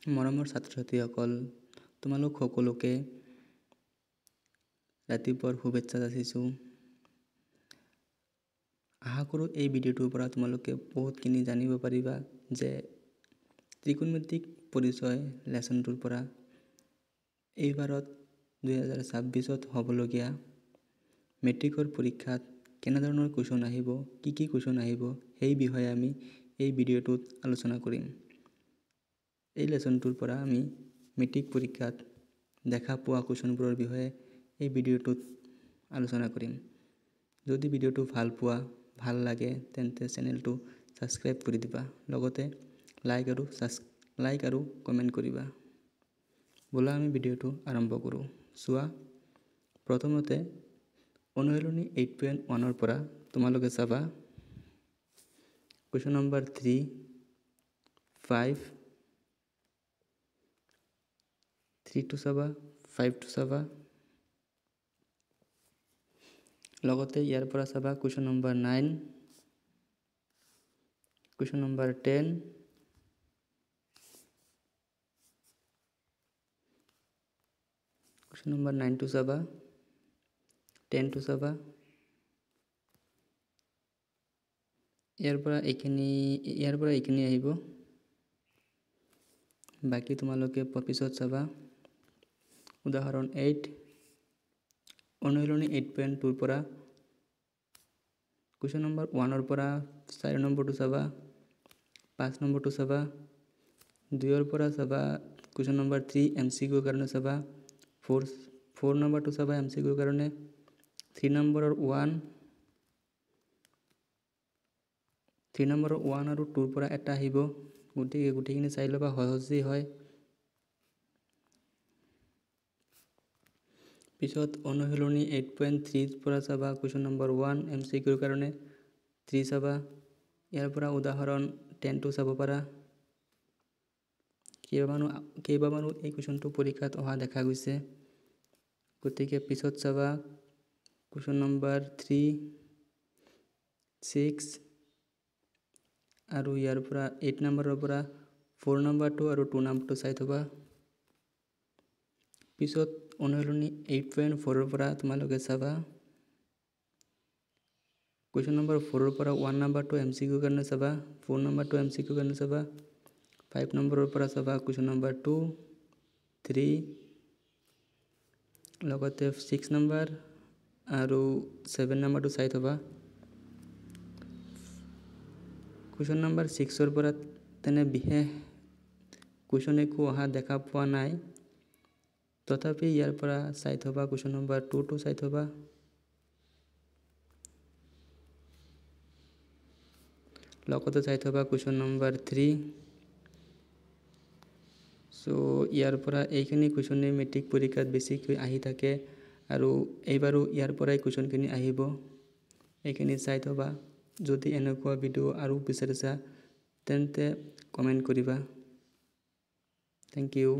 মৰমৰ ছাত্ৰ ছাত্ৰীসকল, তোমালোক সকলোকে ৰাতিপুৱাৰ শুভেচ্ছা যাচিছোঁ। আশা কৰোঁ এই ভিডিঅ'টোৰ পৰা তোমালোকে বহুতখিনি জানিব পাৰিবা যে ত্ৰিকোণমিতিক পৰিচয় লেচনটোৰ পৰা এইবাৰত 2026ত হ'বলগীয়া মেট্ৰিকৰ পৰীক্ষাত কেনেধৰণৰ কুৱেশ্যন আহিব, কি কুৱেশ্যন আহিব সেই বিষয়ে আমি এই ভিডিঅ'টোত আলোচনা কৰিম। এই লেচনটোৰ পৰা আমি মেট্ৰিক পৰীক্ষাত দেখা পোৱা কুৱেশ্যনবোৰৰ বিষয়ে এই ভিডিঅ'টোত আলোচনা কৰিম। যদি ভিডিঅ'টো ভাল লাগে তেন্তে চেনেলটো ছাবস্ক্ৰাইব কৰি দিবা, লগতে লাইক আৰু কমেণ্ট কৰিবা। ব'লা আমি ভিডিঅ'টো আৰম্ভ কৰোঁ। চোৱা, প্ৰথমতে অনুশীলনী 8.1 পৰা তোমালোকে চাবা কুৱেশ্যন নম্বৰ 3, 5, 3টো চাবা, 5টো চাবা, লগতে ইয়াৰ পৰা চাবা question number 9, question number 10, question number 9টো চাবা, 10টো চাবা, ইয়াৰ পৰা এইখিনি আহিব। বাকী তোমালোকে পিছত চাবা। উদাহৰণ 8, অনুশীলনী 8.2 পৰা কুৱেশ্যন নম্বৰ 1 পৰা 4 নম্বৰটো চাবা, 5 নম্বৰটো চাবা, 2 পৰা চাবা কুৱেশ্যন নম্বৰ 3 MCQ কাৰণে চাবা, 4 নম্বৰটো চাবা MCQ কাৰণে, 3 নম্বৰৰ 1 আৰু 2 পৰা এটা আহিব। গতিকে গোটেইখিনি চাই ল'বা, সহজেই হয়। পিছত অনুশীলনী 8.3 পৰা চাবা কুৱেশ্যন নম্বৰ 1 MCQ কাৰণে 3 চাবা। ইয়াৰ পৰা উদাহৰণ 10টো চাব পাৰা। কেইবাবাৰো এই কুৱেশ্যনটো পৰীক্ষাত অহা দেখা গৈছে। গতিকে পিছত চাবা কুৱেশ্যন নম্বৰ 3, 6 আৰু ইয়াৰ পৰা 8 নম্বৰৰ পৰা 4 নম্বৰটো আৰু 2 নম্বৰটো চাই থবা। পিছত অনুশীলনী 8.4 পৰা তোমালোকে চাবা কুৱেশ্যন নম্বৰ 4 পৰা 1 নম্বৰটো MCQ কাৰণে চাবা, 4 নম্বৰটো MCQ কাৰণে চাবা, 5 নম্বৰৰ পৰা চাবা কুৱেশ্যন নম্বৰ 2, 3, লগতে 6 নম্বৰ আৰু 7 নম্বৰটো চাই থবা। কুৱেশ্যন নম্বৰ 6ৰ পৰা তেনে বিশেষ কুৱেশ্যন একো অহা দেখা পোৱা নাই। তথাপি ইয়াৰ পৰা চাই থবা কুৱেশ্যন নম্বৰ 2টো চাই থবা। লগতে চাই থবা কুৱেশ্যন নম্বৰ 3। ইয়াৰ পৰা এইখিনি কুৱেশ্যনেই মেট্ৰিক পৰীক্ষাত বেছিকৈ আহি থাকে আৰু এইবাৰো ইয়াৰ পৰাই কুৱেশ্যনখিনি আহিব। এইখিনি চাই থবা। যদি এনেকুৱা ভিডিঅ' আৰু বিচাৰিছা তেন্তে কমেণ্ট কৰিবা। Thank U.